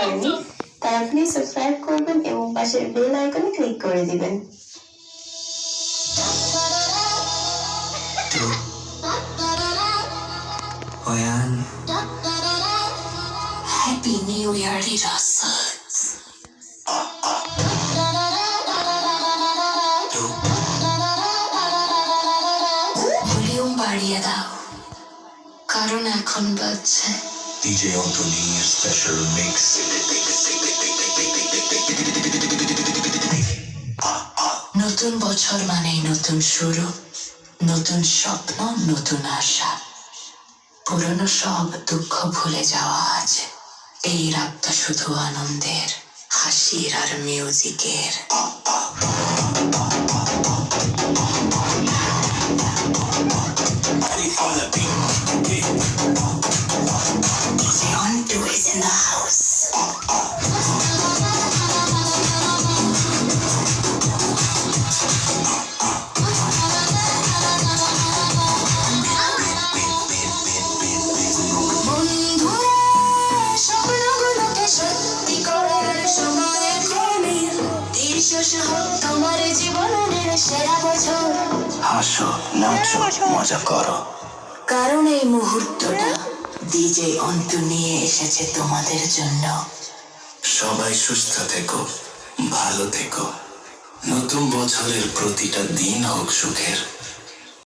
করেনি তারা please subscribe করবেন এবং পাশের বেল আইকনে ক্লিক করে দিবেন। Happy New Year, Rasa. Volume বাড়িয়ে দাও, কারণ এখন বাজছে DJ Anthony special mix. নতুন বছর মানেই নতুন শুরু, নতুন স্বপ্ন, নতুন আশা। পুরনো সব দুঃখ ভুলে যাওয়া আজ। এই রাতটা শুধু আনন্দের, হাসির আর মিউজিকের। Beyond Two is in the house. হাসো, নাচো, মজা করো, কারণ এই মুহূর্তটা ডিজে অন্তু নিয়ে এসেছে তোমাদের জন্য। সবাই সুস্থ থেকো, ভালো থেকো, নতুন বছরের প্রতিটা দিন হোক সুখের।